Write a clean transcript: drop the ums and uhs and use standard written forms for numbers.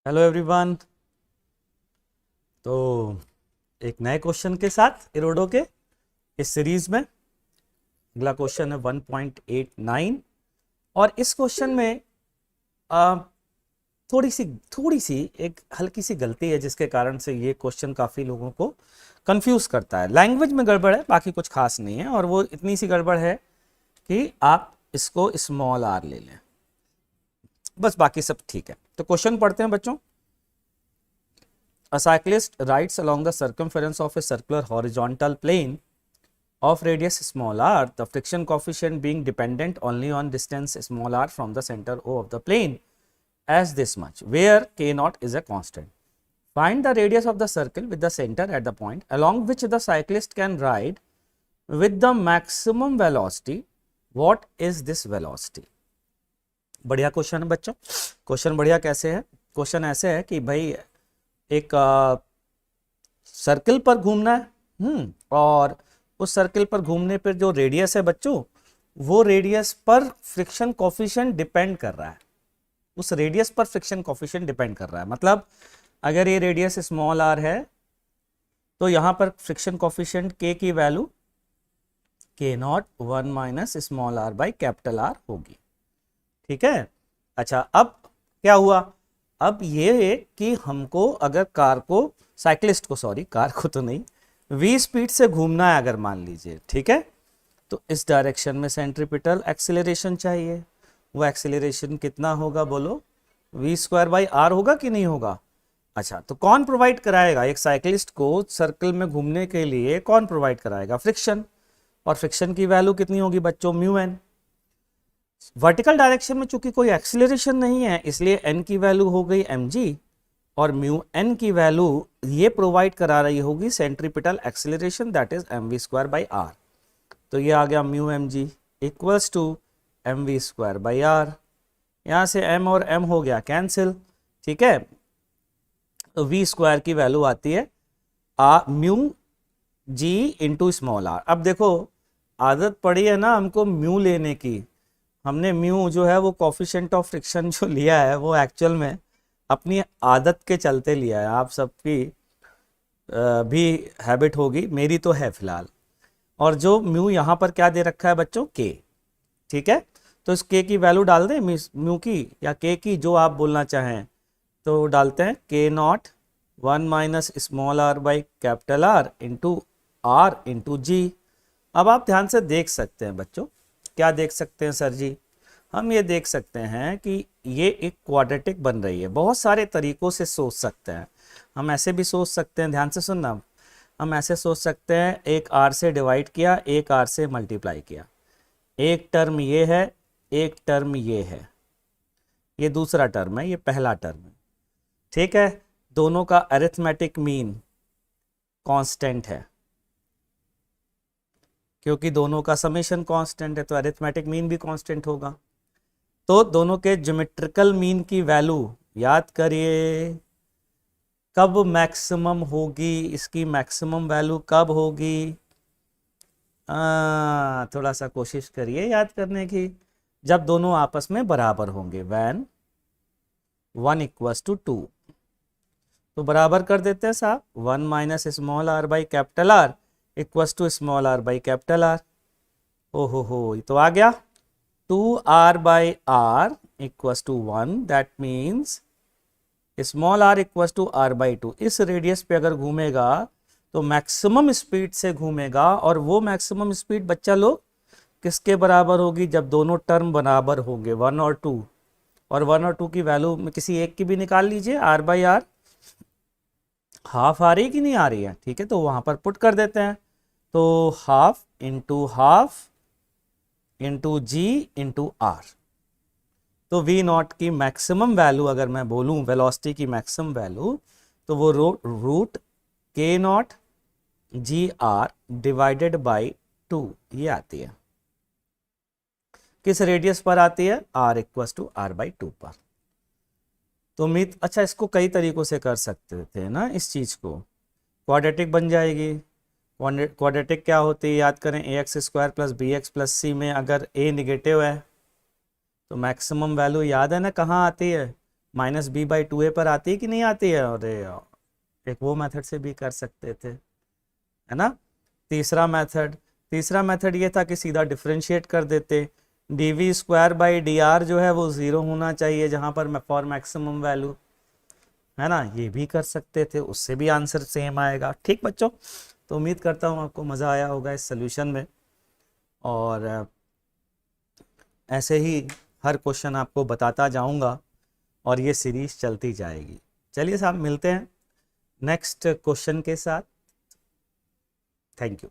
Hello everyone. तो एक नए क्वेश्चन के साथ इरोडो के इस सीरीज में अगला क्वेश्चन है 1.89। और इस क्वेश्चन में आ, थोड़ी सी एक हल्की सी गलती है जिसके कारण से ये क्वेश्चन काफ़ी लोगों को कंफ्यूज करता है। लैंग्वेज में गड़बड़ है, बाकी कुछ खास नहीं है। और वो इतनी सी गड़बड़ है कि आप इसको स्मॉल आर ले लें, बस बाकी सब ठीक है। तो क्वेश्चन पढ़ते हैं बच्चों। A cyclist rides along the circumference of a circular horizontal plane of radius small r, the friction coefficient being dependent only on distance small r from the center O of the plane as this much, where k naught is a constant. Find the radius of the circle with the center at the point along which the cyclist can ride with the maximum velocity. What is this velocity? बढ़िया question है बच्चों। Question बढ़िया कैसे है? Question ऐसे है कि भाई एक सर्कल पर घूमना है, और उस सर्कल पर घूमने पर जो रेडियस है बच्चों, वो रेडियस पर फ्रिक्शन कोफिशिएंट डिपेंड कर रहा है। उस रेडियस पर फ्रिक्शन कोफिशिएंट डिपेंड कर रहा है। मतलब अगर ये रेडियस स्मॉल आर है तो यहाँ पर फ्रिक्शन कोफिशिएंट के की value k naught 1 minus small are by capital R होगी। ठीक है। अच्छा, अब क्या हुआ? अब ये कि हमको अगर कार को तो नहीं, v स्पीड से घूमना है अगर मान लीजिए, ठीक है, तो इस डायरेक्शन में सेंट्रीपिटल एक्सीलरेशन चाहिए। वो एक्सीलरेशन कितना होगा बोलो? v स्क्वायर बाई आर होगा कि नहीं होगा? अच्छा, तो कौन प्रोवाइड कराएगा एक साइकिलिस्ट को सर्कल में घूमने के लिए? कौन प्रोवाइड कराएगा? फ्रिक्शन। और फ्रिक्शन की वैल्यू कितनी होगी बच्चों? Mu N. वर्टिकल डायरेक्शन में चूंकि कोई एक्सीलरेशन नहीं है, इसलिए n की वैल्यू हो गई mg, और म्यू n की वैल्यू ये प्रोवाइड करा रही होगी centripetal acceleration, that is mv square by r. तो ये आ गया mu mg equals to mv square by r. यहाँ से m और m हो गया कैंसिल, ठीक है। तो v स्क्वायर की वैल्यू आती है mu g into small r. अब देखो, आदत पड़ी है ना हमको म्यू लेने की। हमने म्यू जो है वो कोफिशिएंट ऑफ फ्रिक्शन जो लिया है वो एक्चुअल में अपनी आदत के चलते लिया है। आप सबकी भी हैबिट होगी, मेरी तो है फिलहाल। और जो म्यू यहाँ पर क्या दे रखा है बच्चों? के। ठीक है, तो इस के की वैल्यू डाल दें, म्यू की या के की, जो आप बोलना चाहें तो डालते हैं। K naught 1 minus small are by capital R into G. अब आप ध्यान से देख सकते हैं बच्चों, क्या देख सकते हैं सर जी? हम ये देख सकते हैं कि ये एक क्वाड्रेटिक बन रही है। बहुत सारे तरीकों से सोच सकते हैं। हम ऐसे भी सोच सकते हैं, ध्यान से सुनना, हम ऐसे सोच सकते हैं, एक आर से डिवाइड किया, एक आर से मल्टीप्लाई किया, एक टर्म ये है, एक टर्म ये है, ये दूसरा टर्म है, ये पहला टर्म है। ठीक है, दोनों का अरिथमेटिक मीन कांस्टेंट है, क्योंकि दोनों का समेशन कांस्टेंट है तो अरिथमेटिक मीन भी कांस्टेंट होगा। तो दोनों के ज्योमेट्रिकल मीन की वैल्यू याद करिए कब मैक्सिमम होगी, इसकी मैक्सिमम वैल्यू कब होगी? थोड़ा सा कोशिश करिए याद करने की। जब दोनों आपस में बराबर होंगे, व्हेन 1 इक्वल्स टू 2। तो बराबर कर देते हैं साहब, 1 minus small are by capital R equals to small are by capital R. हो, ये तो आ गया 2r by r equals to 1। That means small r equals to r by 2। इस रेडियस पे अगर घूमेगा तो मैक्सिमम स्पीड से घूमेगा, और वो मैक्सिमम स्पीड बच्चा लोग किसके बराबर होगी? जब दोनों टर्म बराबर होंगे, 1 और 2। और 1 और 2 की वैल्यू में किसी एक की भी निकाल लीजिए, r बाई आर हाफ आ रही कि नहीं आ रही है? ठीक है, तो वहां पर पुट कर देते हैं। तो half into g into r. तो वी नॉट की मैक्सिमम वैल्यू अगर मैं बोलूं, वेलोसिटी की मैक्सिमम वैल्यू, तो वो root k naught g r divided by 2 ये आती है। किस रेडियस पर आती है? R equals to r by 2 पर। तो उम्मीद, अच्छा, इसको कई तरीकों से कर सकते थे ना, इस चीज को क्वाड्रेटिक बन जाएगी। क्वाड्रेटिक क्या होती है याद करें? A X square plus B X plus C में अगर ए निगेटिव है तो मैक्सिमम वैल्यू याद है ना कहाँ आती है? माइनस बी बाई 2a पर आती है कि नहीं आती है? और एक वो मेथड से भी कर सकते थे, है ना। तीसरा मेथड ये था कि सीधा डिफरेंशिएट कर देते, dv square by D R जो है वो 0 होना चाहिए जहां पर फॉर मैक्सिमम वैल्यू, है ना। ये भी कर सकते थे, उससे भी आंसर सेम आएगा। ठीक बच्चों, तो उम्मीद करता हूँ आपको मज़ा आया होगा इस सोल्यूशन में, और ऐसे ही हर क्वेश्चन आपको बताता जाऊंगा और ये सीरीज चलती जाएगी। चलिए साहब, मिलते हैं नेक्स्ट क्वेश्चन के साथ। Thank you.